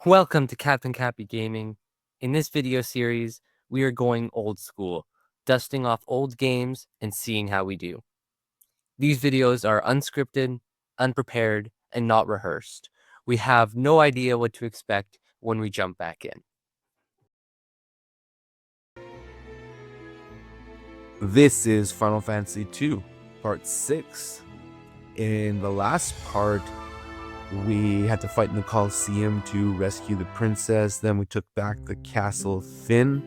Welcome to Captain Cappy Gaming. In this video series, we are going old school, dusting off old games and seeing how we do. These videos are unscripted, unprepared, and not rehearsed. We have no idea what to expect when we jump back in. This is Final Fantasy II, Part 6. In the last part, we had to fight in the Colosseum to rescue the princess, then we took back the Castle of Finn,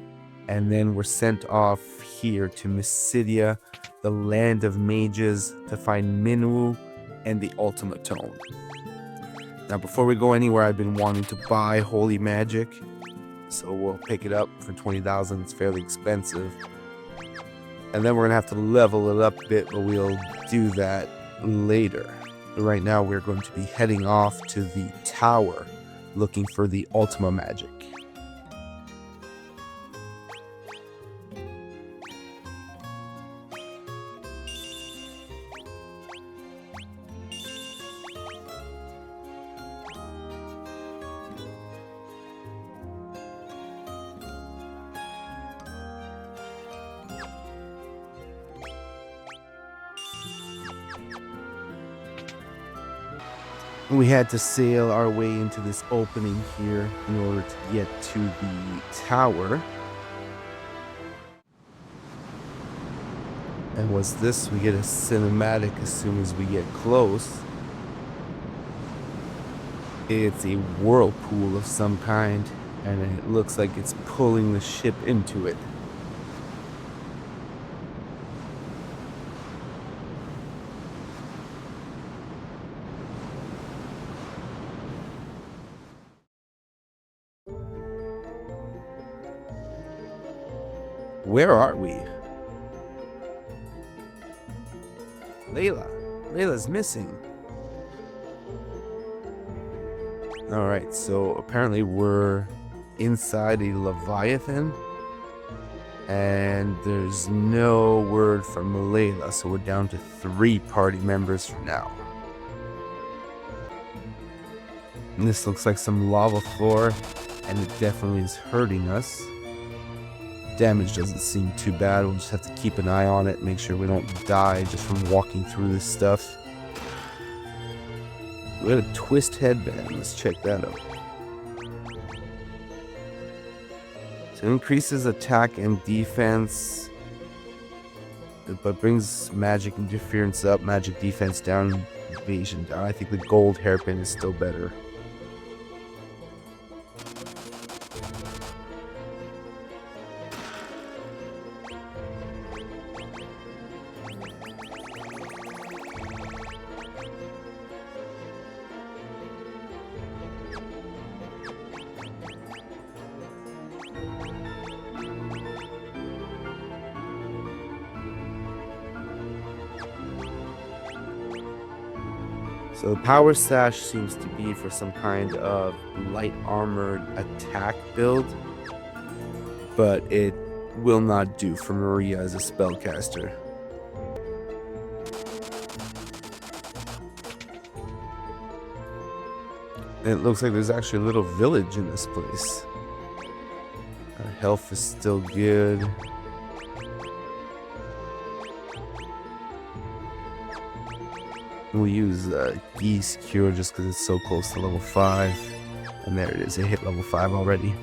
and then we're sent off here to Mysidia, the land of mages, to find Minwu and the Ultima Tome. Now before we go anywhere, I've been wanting to buy Holy Magic, so we'll pick it up for 20,000. It's fairly expensive. And then we're going to have to level it up a bit, but we'll do that later. Right now we're going to be heading off to the tower, looking for the Ultima Magic. We had to sail our way into this opening here in order to get to the tower. And what's this? We get a cinematic as soon as we get close. It's a whirlpool of some kind, and it looks like it's pulling the ship into it. Where are we? Layla's missing. Alright, so apparently we're inside a Leviathan, and there's no word from Layla, so we're down to 3 party members for now. And this looks like some lava floor, and it definitely is hurting us. Damage doesn't seem too bad. We'll just have to keep an eye on it, make sure we don't die just from walking through this stuff. We got a twist headband. Let's check that out. So it increases attack and defense, but brings magic interference up, magic defense down, evasion down. I think the gold hairpin is still better. So the power sash seems to be for some kind of light armored attack build, but it will not do for Maria as a spellcaster. And it looks like there's actually a little village in this place. Our health is still good. We'll use Geese Cure just because it's so close to level 5. And there it is, it hit level 5 already.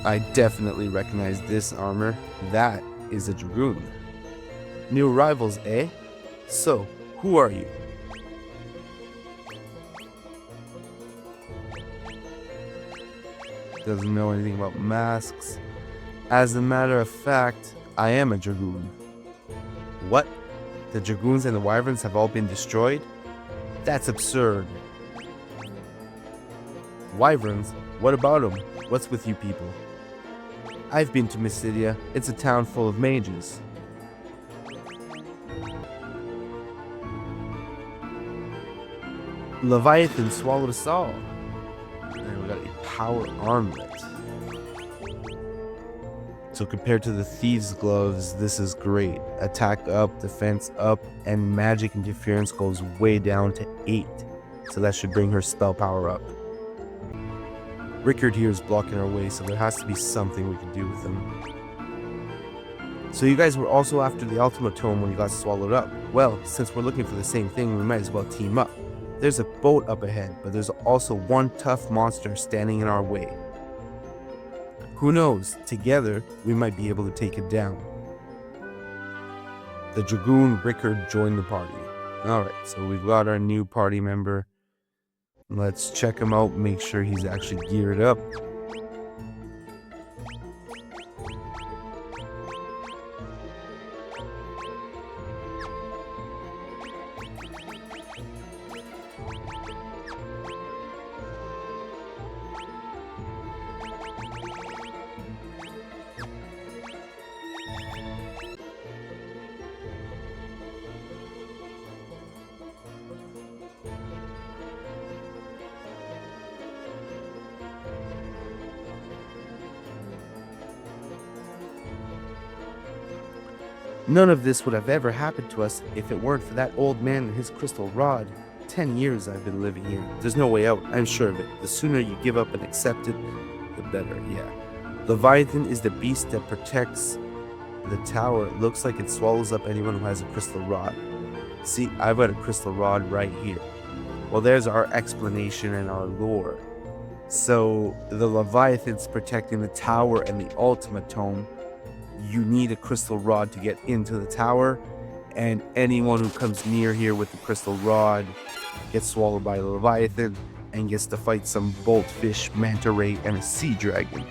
I definitely recognize this armor. That is a Dragoon. New arrivals, eh? So, who are you? Doesn't know anything about masks. As a matter of fact, I am a Dragoon. What? The Dragoons and the Wyverns have all been destroyed? That's absurd. Wyverns? What about them? What's with you people? I've been to Mysidia. It's a town full of mages. Leviathan swallowed us all. And we got a power armlet. So compared to the Thieves' Gloves, this is great. Attack up, defense up, and magic interference goes way down to 8. So that should bring her spell power up. Rickard here is blocking our way, so there has to be something we can do with him. So you guys were also after the Ultima Tome when you got swallowed up. Well, since we're looking for the same thing, we might as well team up. There's a boat up ahead, but there's also one tough monster standing in our way. Who knows, together we might be able to take it down. The Dragoon Rickard joined the party. Alright, so we've got our new party member. Let's check him out, make sure he's actually geared up. None of this would have ever happened to us if it weren't for that old man and his crystal rod. 10 years I've been living here. There's no way out, I'm sure of it. The sooner you give up and accept it, the better, yeah. Leviathan is the beast that protects the tower. It looks like it swallows up anyone who has a crystal rod. See, I've got a crystal rod right here. Well, there's our explanation and our lore. So, the Leviathan's protecting the tower and the Ultima Tome. You need a crystal rod to get into the tower, and anyone who comes near here with the crystal rod gets swallowed by the Leviathan and gets to fight some boltfish, manta ray, and a sea dragon.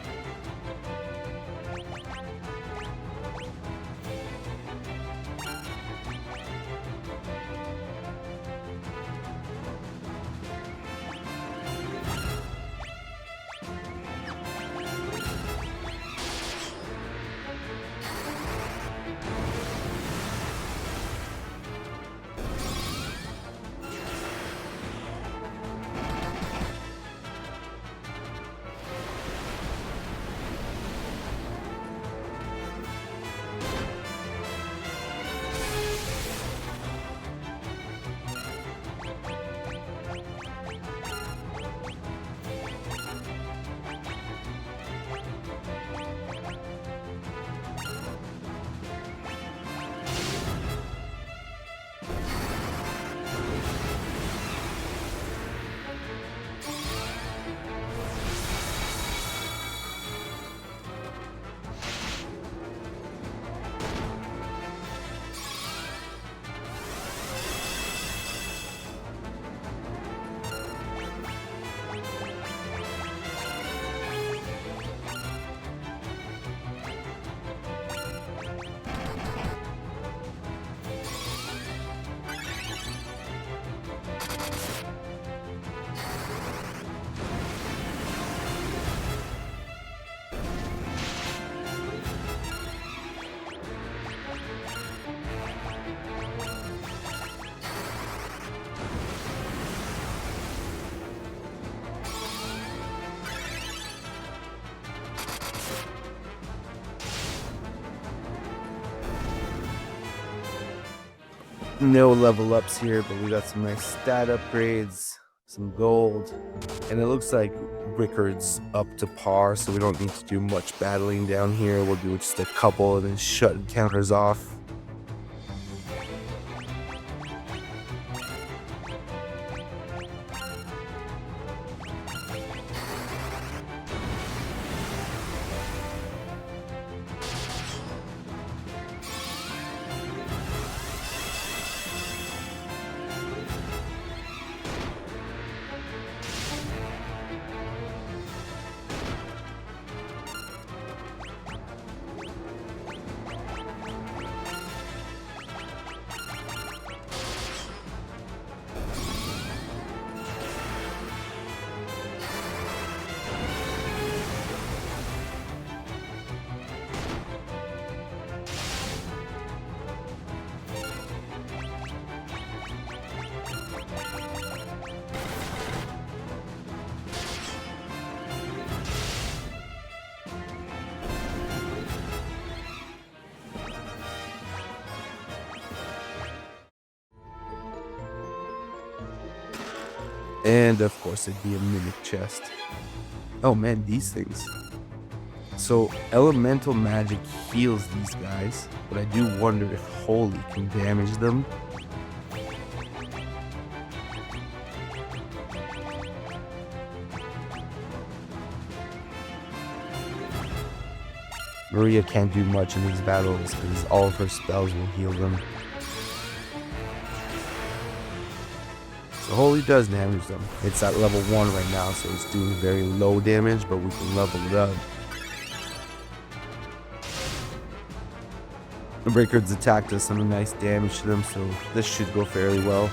No level ups here, but we got some nice stat upgrades, some gold, and it looks like Rickard's up to par, so we don't need to do much battling down here. We'll do just a couple and then shut encounters off. And of course, it'd be a mimic chest. Oh man, these things. So elemental magic heals these guys, but I do wonder if holy can damage them. Maria can't do much in these battles because all of her spells will heal them. So holy does damage them. It's at level 1 right now, so it's doing very low damage, but we can level it up. The Breakers attacked us some nice damage to them, so this should go fairly well.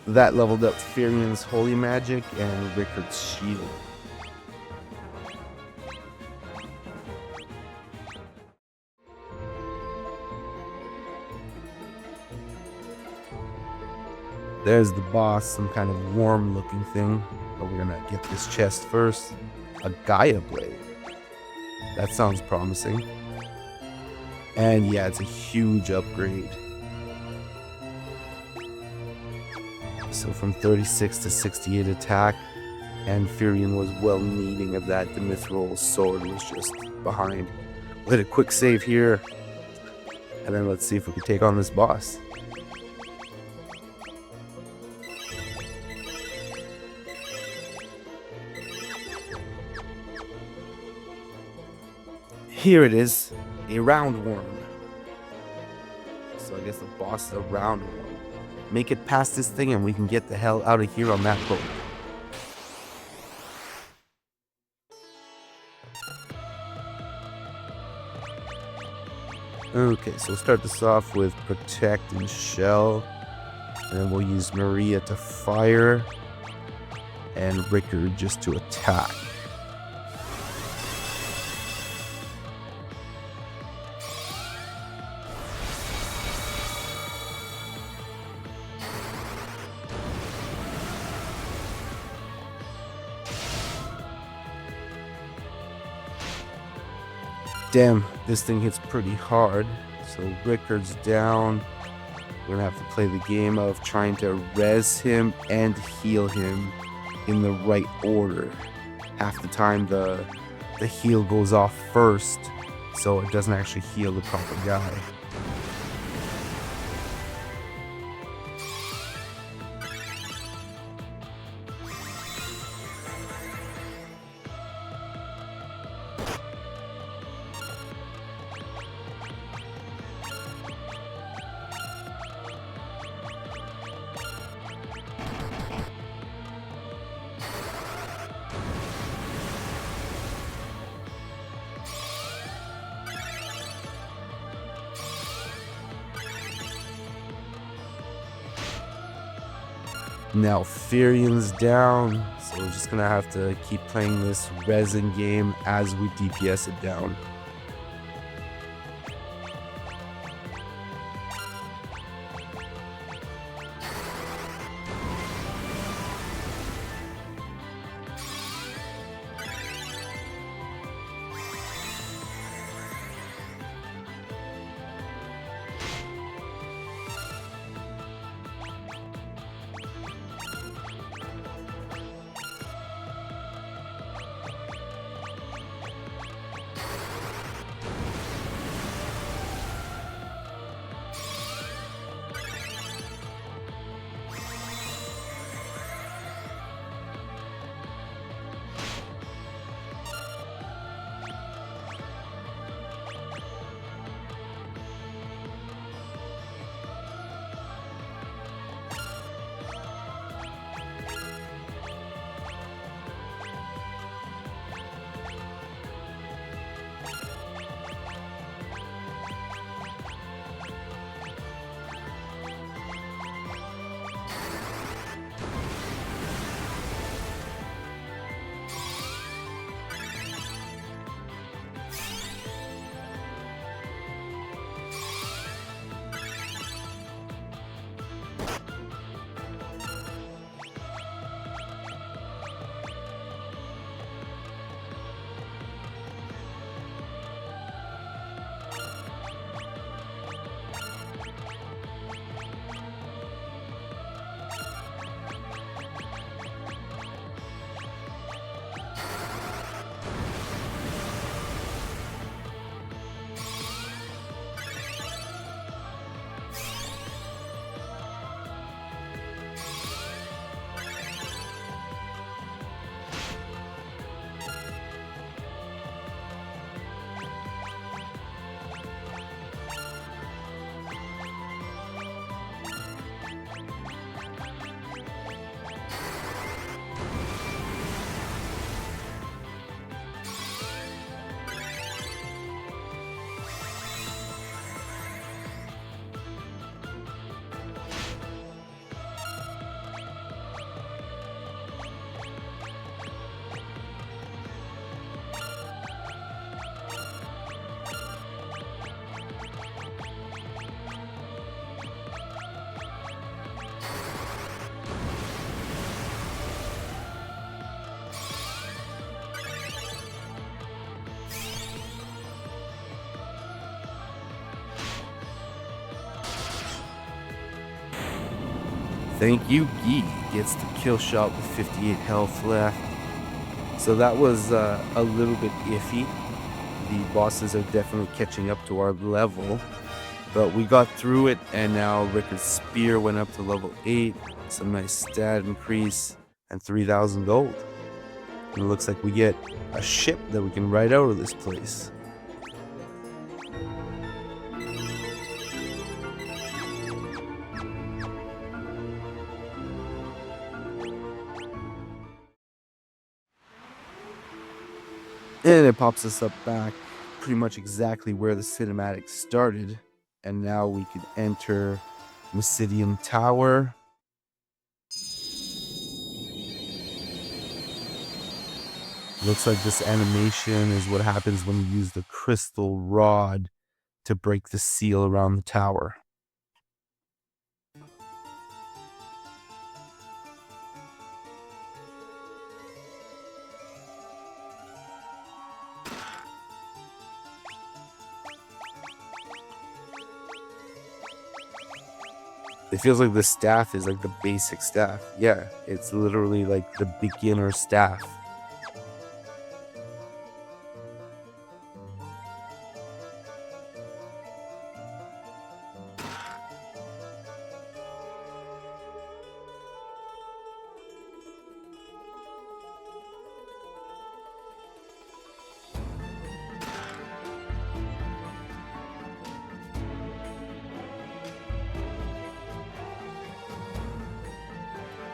That leveled up Furian's Holy Magic and Rickard's Shield. There's the boss, some kind of worm looking thing, but we're gonna get this chest first. A Gaia Blade. That sounds promising. And yeah, it's a huge upgrade. So from 36 to 68 attack, and Furion was well needing of that. The Mithril sword was just behind. We'll hit a quick save here, and then let's see if we can take on this boss. Here it is, a round worm. So I guess the boss is a round worm. Make it past this thing and we can get the hell out of here on that boat. Okay, so we'll start this off with Protect and Shell. And then we'll use Maria to fire. And Rickard just to attack. Damn, this thing hits pretty hard. So Rickard's down. We're gonna have to play the game of trying to res him and heal him in the right order. Half the time the heal goes off first, so it doesn't actually heal the proper guy. Now Furion's down, so we're just gonna have to keep playing this resin game as we DPS it down. Thank you, Gee gets the kill shot with 58 health left. So that was a little bit iffy. The bosses are definitely catching up to our level, but we got through it, and now Rickard's spear went up to level 8, some nice stat increase, and 3,000 gold. And it looks like we get a ship that we can ride out of this place. And it pops us up back pretty much exactly where the cinematic started. And now we can enter Mysidium Tower. Looks like this animation is what happens when you use the crystal rod to break the seal around the tower. It feels like the staff is like the basic staff. Yeah, it's literally like the beginner staff.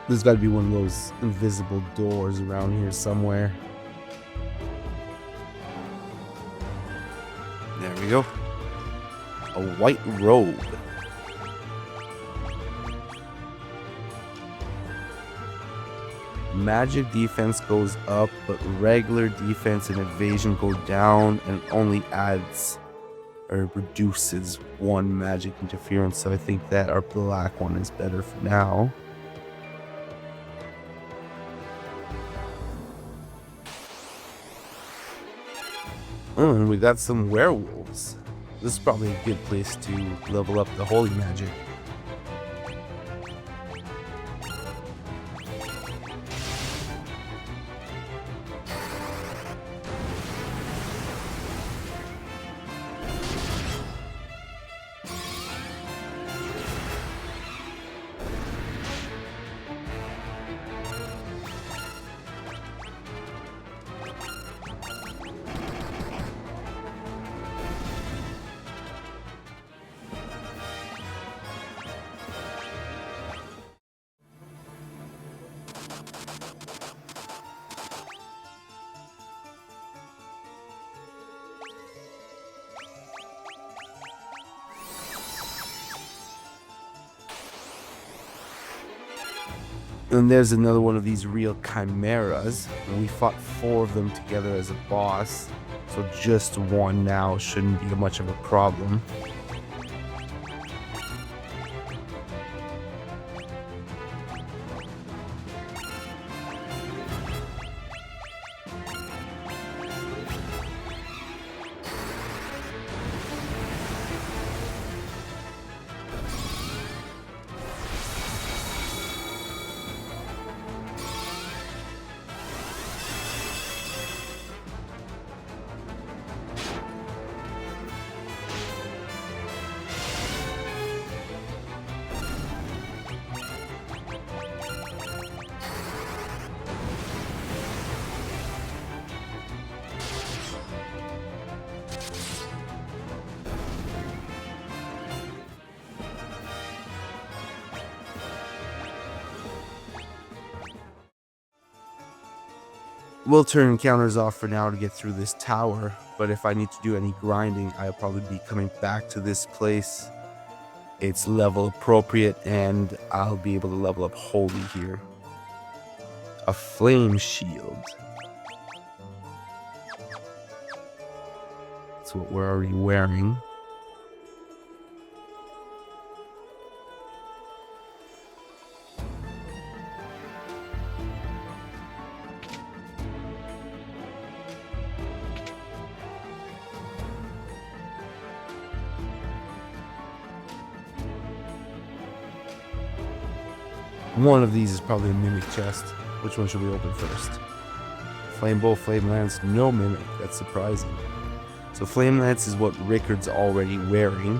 There's got to be one of those invisible doors around here somewhere. There we go. A white robe. magic defense goes up, but regular defense and evasion go down, and only adds or reduces 1 magic interference. So I think that our black one is better for now. Oh, and we got some werewolves. This is probably a good place to level up the holy magic. And there's another one of these real chimeras, and we fought 4 of them together as a boss, so just 1 now shouldn't be much of a problem. We'll turn encounters off for now to get through this tower, but if I need to do any grinding, I'll probably be coming back to this place. It's level appropriate, and I'll be able to level up holy here. A flame shield. That's what we're already wearing. One of these is probably a mimic chest. Which one should we open first? Flame bow, flame lance, no mimic. That's surprising. So flame lance is what Rickard's already wearing.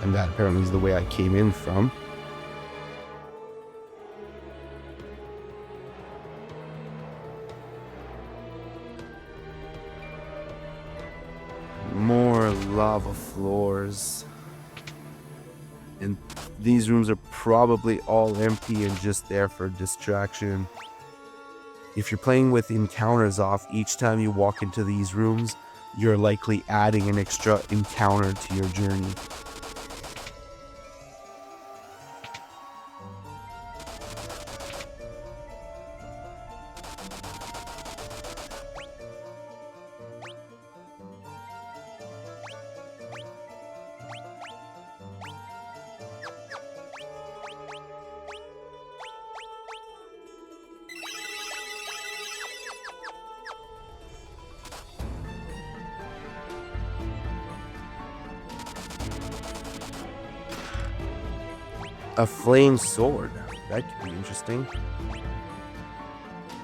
And that apparently is the way I came in from. More lava floors. And these rooms are probably all empty and just there for distraction. If you're playing with encounters off, each time you walk into these rooms, you're likely adding an extra encounter to your journey. A flame sword. That could be interesting.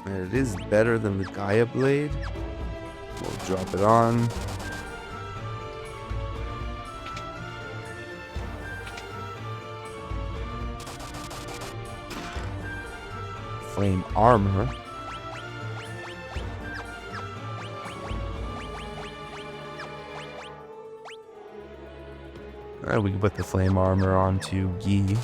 And it is better than the Gaia blade. We'll drop it on. Flame armor. We can put the flame armor onto Guy.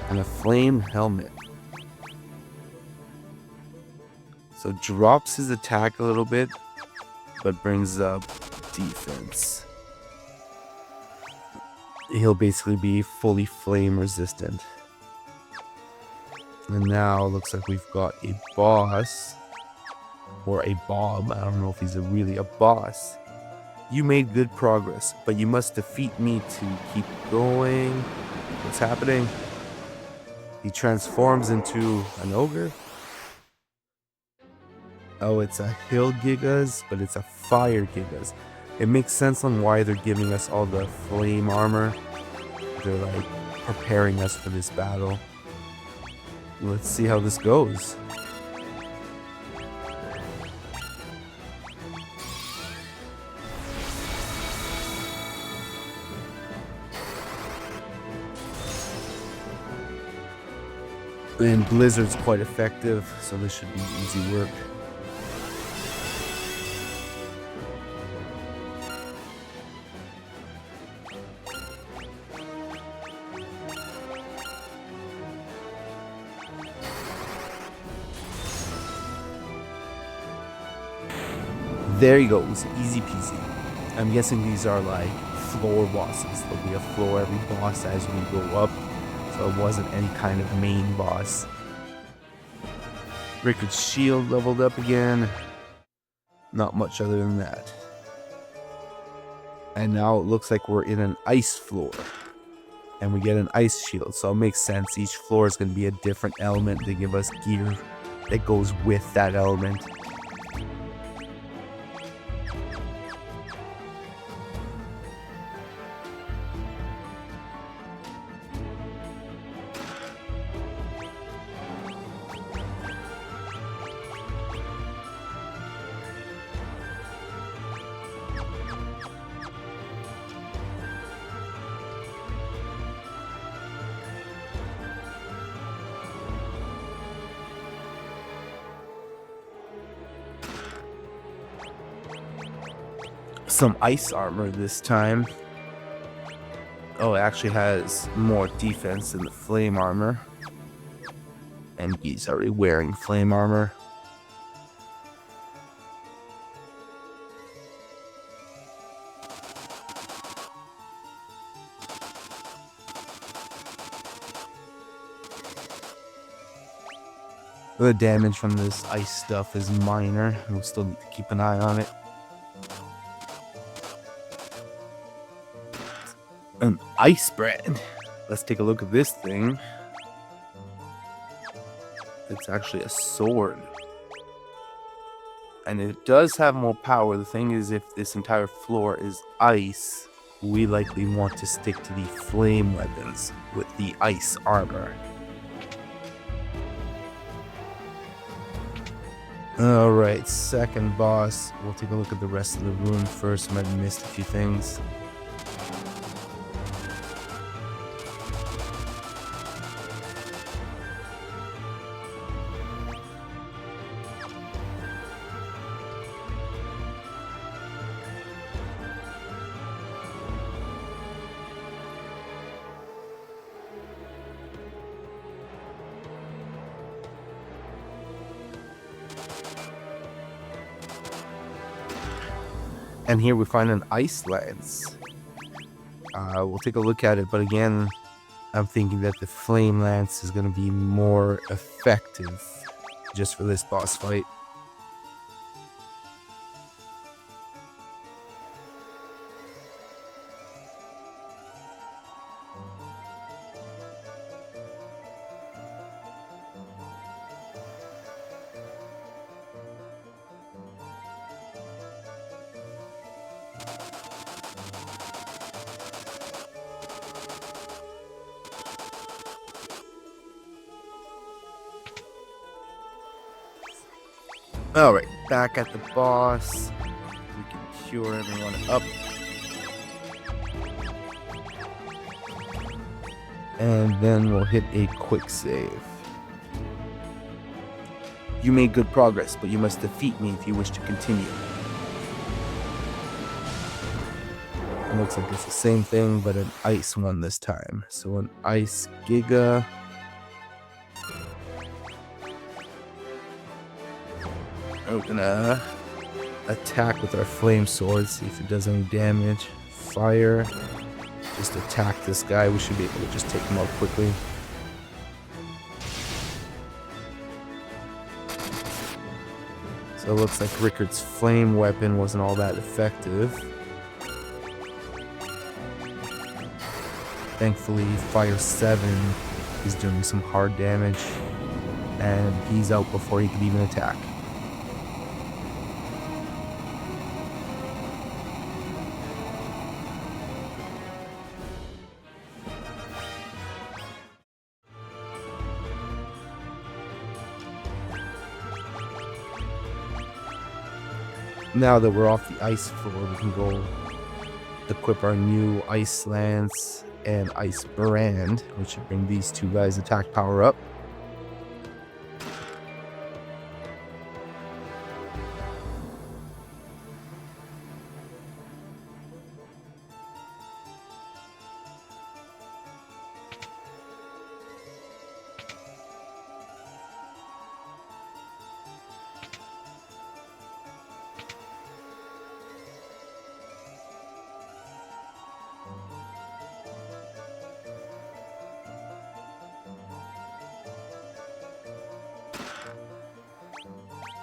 And a flame helmet. So drops his attack a little bit, but brings up defense. he'll basically be fully flame resistant. And now it looks like we've got a boss. Or a Bob. I don't know if he's really a boss. You made good progress, but you must defeat me to keep going. What's happening? He transforms into an ogre? Oh, it's a hill Gigas, but it's a fire Gigas. It makes sense on why they're giving us all the flame armor. They're like preparing us for this battle. Let's see how this goes. And Blizzard's quite effective, so this should be easy work. There you go, it was easy peasy. I'm guessing these are like floor bosses. There'll be a floor every boss as we go up, so it wasn't any kind of main boss. Rickard's shield leveled up again. Not much other than that. And now it looks like we're in an ice floor. And we get an ice shield, so it makes sense. Each floor is going to be a different element. They give us gear that goes with that element. Some ice armor this time. Oh, it actually has more defense than the flame armor. And he's already wearing flame armor. The damage from this ice stuff is minor. We'll still keep an eye on it. An ice brand. Let's take a look at this thing. It's actually a sword. And it does have more power. The thing is, if this entire floor is ice, we likely want to stick to the flame weapons with the ice armor. Alright, second boss. We'll take a look at the rest of the room first. Might have missed a few things. And here we find an ice lance. We'll take a look at it, but again, I'm thinking that the flame lance is going to be more effective just for this boss fight. Alright, back at the boss. We can cure everyone up. And then we'll hit a quick save. You made good progress, but you must defeat me if you wish to continue. It looks like it's the same thing, but an ice one this time. So an ice Giga. We're gonna attack with our flame sword, see if it does any damage. Fire. just attack this guy. We should be able to just take him out quickly. So it looks like Rickard's flame weapon wasn't all that effective. Thankfully, Fire 7 is doing some hard damage, and he's out before he could even attack. Now that we're off the ice floor, we can go equip our new Ice Lance and Ice Brand, which should bring these two guys' attack power up.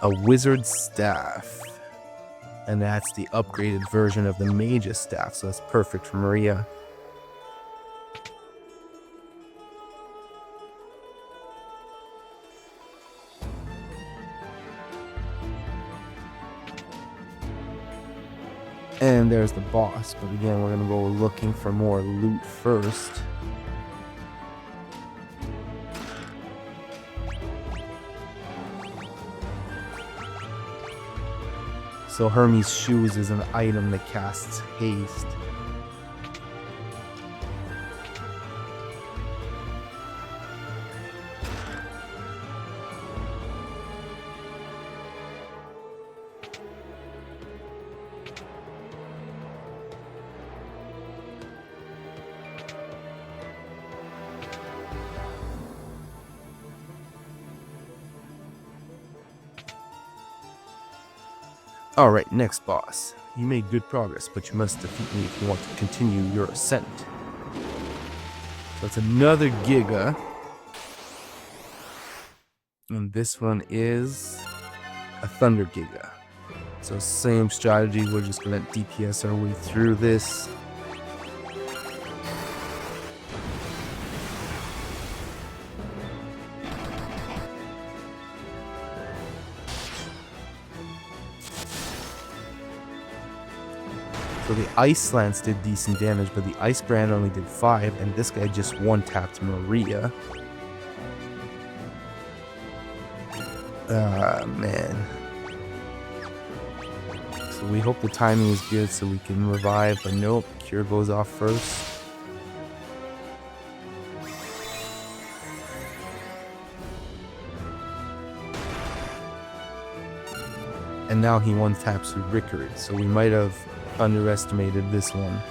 A Wizard Staff, and that's the upgraded version of the Mage's Staff, so that's perfect for Maria. And there's the boss, but again, we're gonna go looking for more loot first. So Hermes' Shoes is an item that casts haste. Alright, next boss. You made good progress, but you must defeat me if you want to continue your ascent. So it's another Giga. And this one is a Thunder Giga. So same strategy, we're just gonna DPS our way through this. So the Ice Lance did decent damage, but the Ice Brand only did 5, and this guy just one-tapped Maria. Ah, man. So we hope the timing is good so we can revive, but nope, Cure goes off first. And now he one-taps Rickard, so we might have underestimated this one.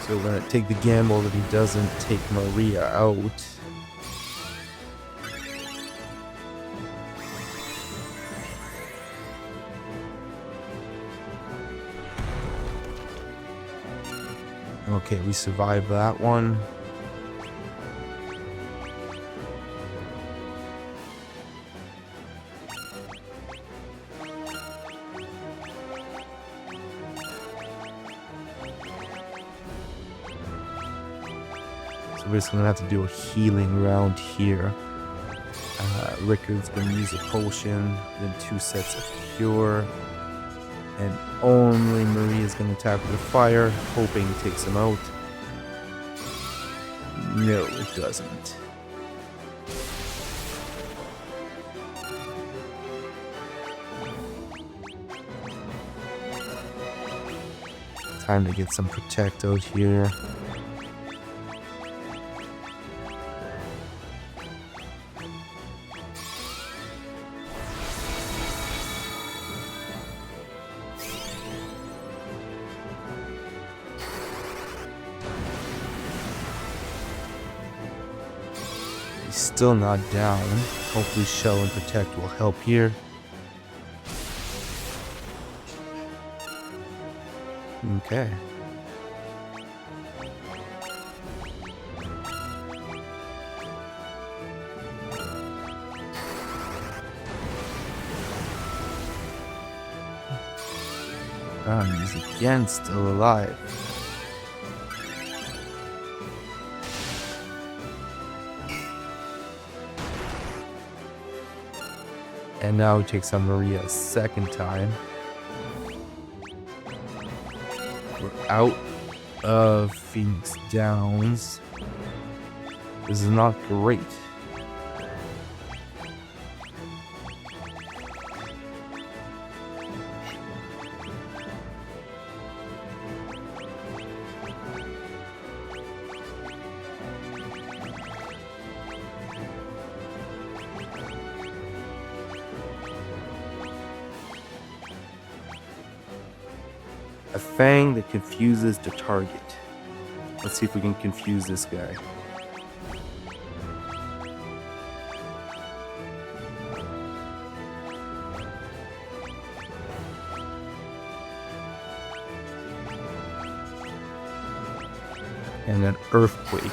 So we're gonna take the gamble that he doesn't take Maria out. Okay, we survived that one. So we're just gonna have to do a healing round here. Rickard's gonna use a potion, then 2 sets of cure. And only Maria's going to tap with the fire, hoping it takes him out. No, it doesn't. Time to get some protect out here. still not down. Hopefully Shell and Protect will help here. Okay. He's again still alive. And now he takes on Maria a second time. We're out of Phoenix Downs. This is not great. A fang that confuses the target. Let's see if we can confuse this guy. And an earthquake.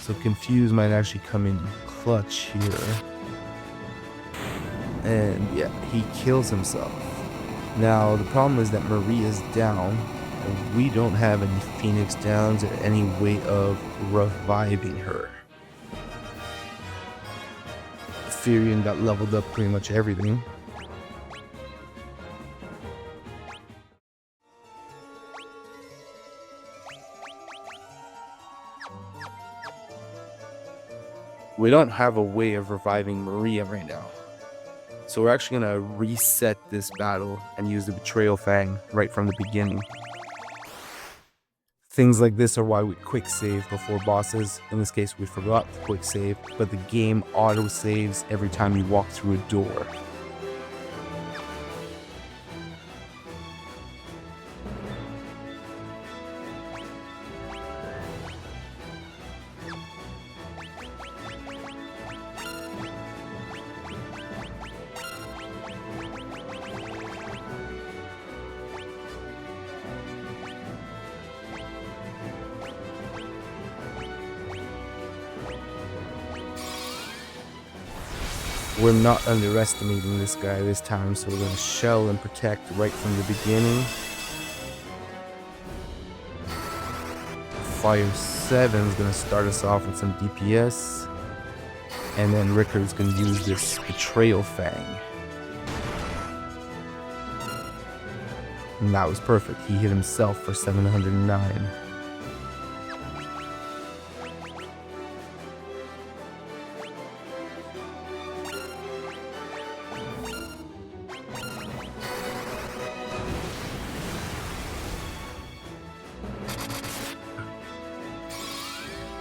So Confuse might actually come in clutch here. And yeah, he kills himself. Now the problem is that Maria's down, and we don't have any Phoenix Downs or any way of reviving her. Furion got leveled up pretty much everything. We don't have a way of reviving Maria right now. So we're actually going to reset this battle and use the Betrayal Fang right from the beginning. Things like this are why we quick save before bosses. In this case, we forgot to quick save, but the game auto saves every time you walk through a door. We're not underestimating this guy this time, so we're going to shell and protect right from the beginning. Fire 7 is going to start us off with some DPS. And then Rickard's going to use this Betrayal Fang. And that was perfect. He hit himself for 709.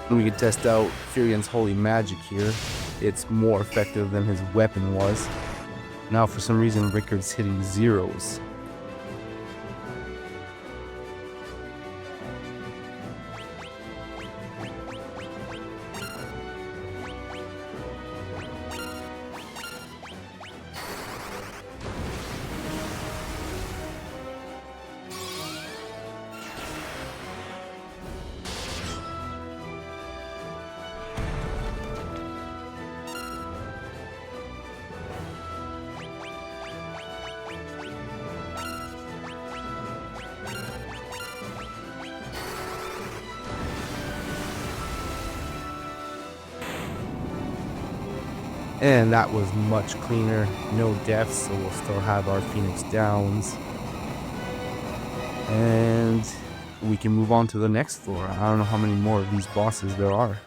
We can test out Furion's Holy Magic here. It's more effective than his weapon was. Now for some reason Rickard's hitting zeros. And that was much cleaner. No deaths, so we'll still have our Phoenix Downs. And we can move on to the next floor. I don't know how many more of these bosses there are.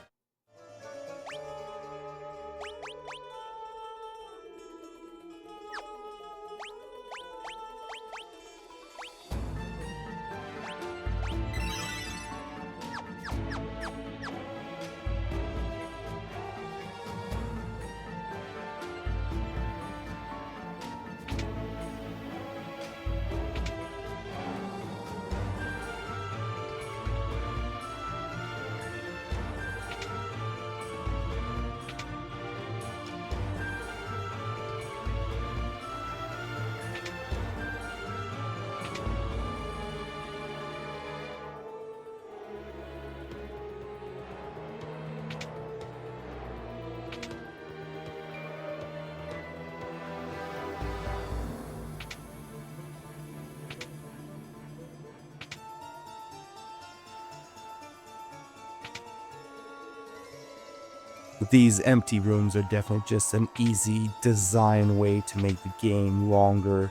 These empty rooms are definitely just an easy design way to make the game longer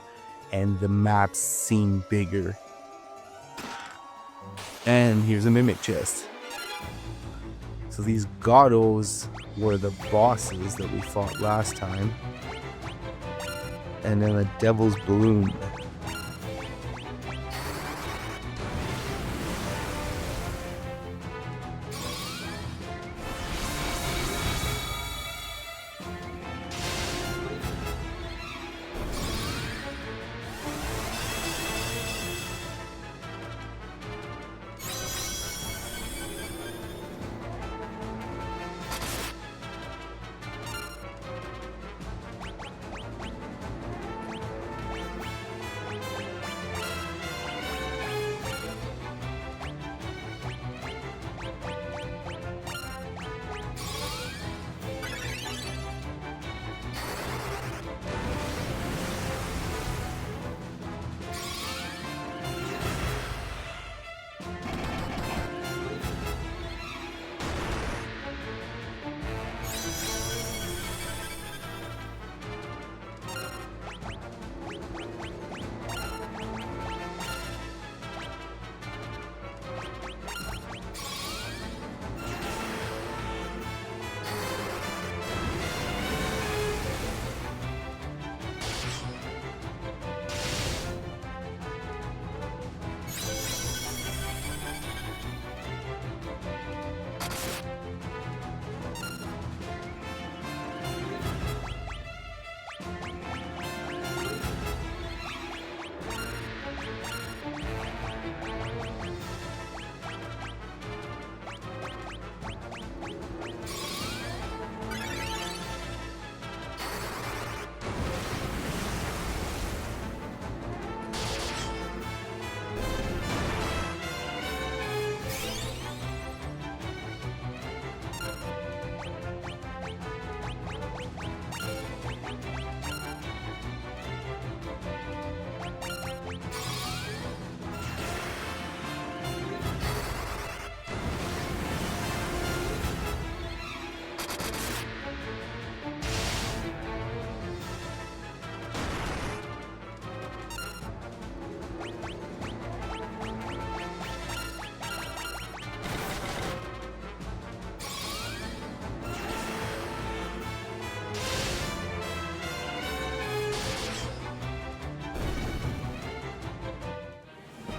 and the maps seem bigger. And here's a mimic chest. So these Gatos were the bosses that we fought last time. And then a devil's balloon.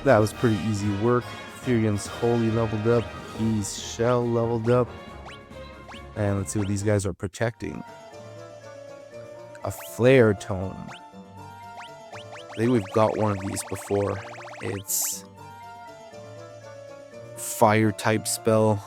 That was pretty easy work. Furion's Holy leveled up. E's Shell leveled up. And let's see what these guys are protecting. A Flare Tome. I think we've got one of these before. It's fire type spell.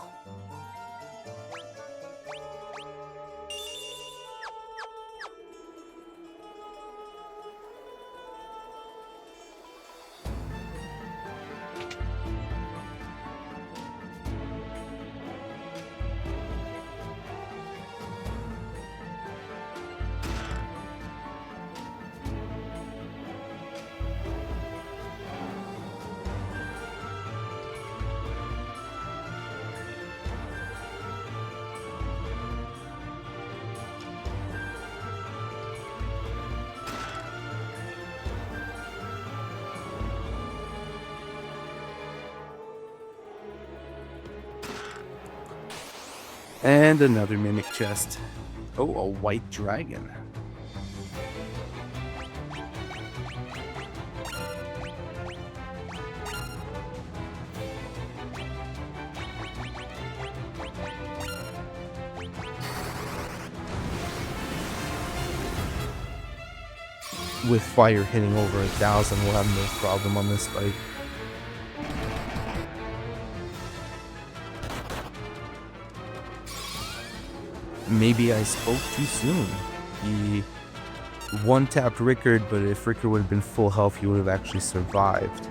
And another mimic chest. Oh, a white dragon. With fire hitting over 1,000, we'll have no problem on this fight. Maybe I spoke too soon. He one-tapped Rickard, but if Rickard would have been full health, he would have actually survived.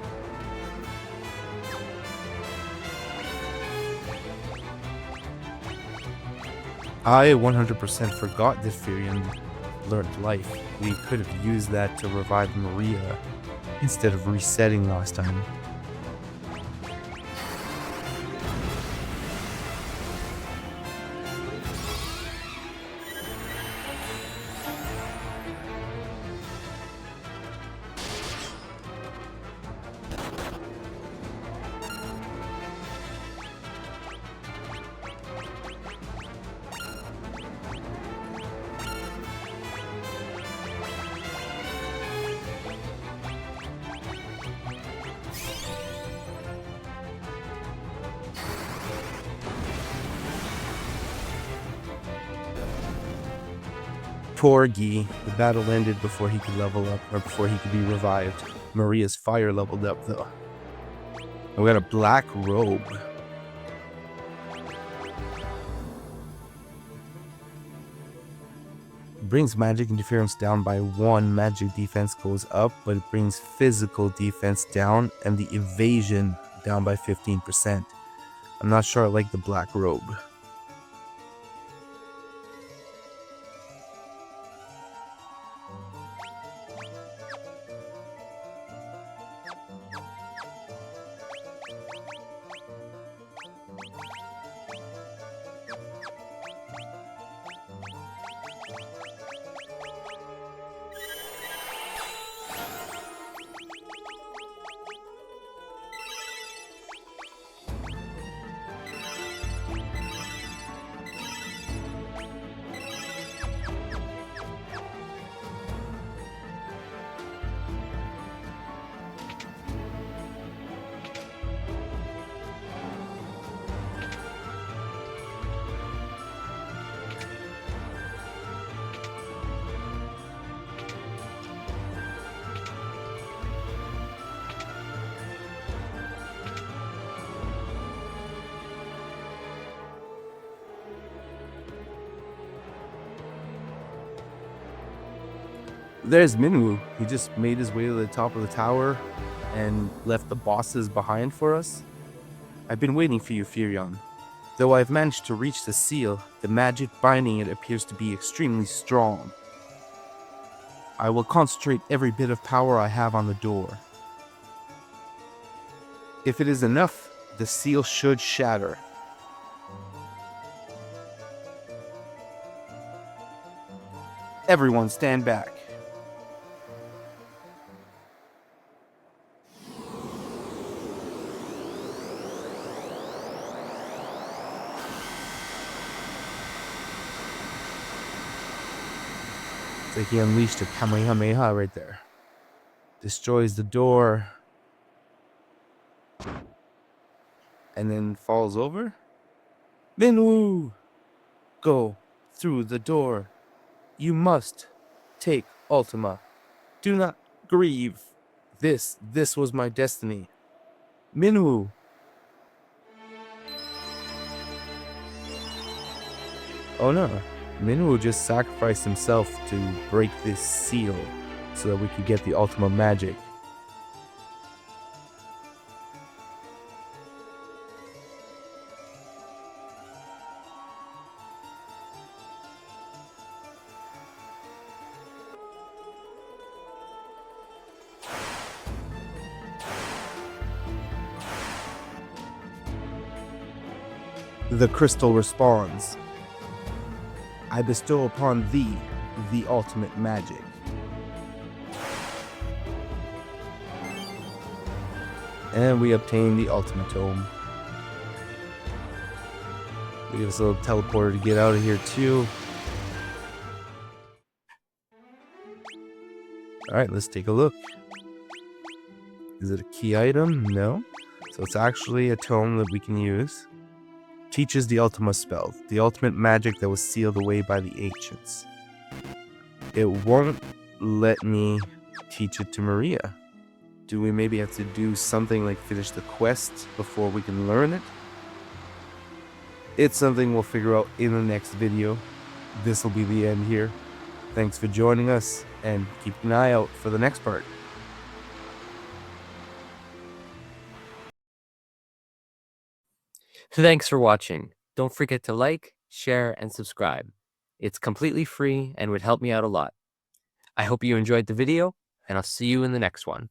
I 100% forgot that Furion learned life. We could have used that to revive Maria instead of resetting last time. Poor Guy. The battle ended before he could level up, or before he could be revived. Maria's fire leveled up, though. And we got a black robe. Brings magic interference down by 1. Magic defense goes up, but it brings physical defense down and the evasion down by 15%. I'm not sure I like the black robe. There's Minwoo. He just made his way to the top of the tower and left the bosses behind for us. I've been waiting for you, Furion. Though I've managed to reach the seal, the magic binding it appears to be extremely strong. I will concentrate every bit of power I have on the door. If it is enough, the seal should shatter. Everyone stand back. It's like he unleashed a Kamehameha right there. Destroys the door. And then falls over. Minwoo! Go through the door. You must take Ultima. Do not grieve. This was my destiny. Minwoo! Oh no. Minwoo just sacrificed himself to break this seal so that we could get the Ultima Magic. The crystal responds. I bestow upon thee the ultimate magic. And we obtain the ultimatome. We give us a little teleporter to get out of here too. Alright, let's take a look. Is it a key item? No. So it's actually a tome that we can use. Teaches the Ultima spell, the ultimate magic that was sealed away by the ancients. It won't let me teach it to Maria. Do we maybe have to do something like finish the quest before we can learn it? It's something we'll figure out in the next video. This will be the end here. Thanks for joining us, and keep an eye out for the next part. Thanks for watching. Don't forget to like, share, and subscribe. It's completely free and would help me out a lot. I hope you enjoyed the video, and I'll see you in the next one.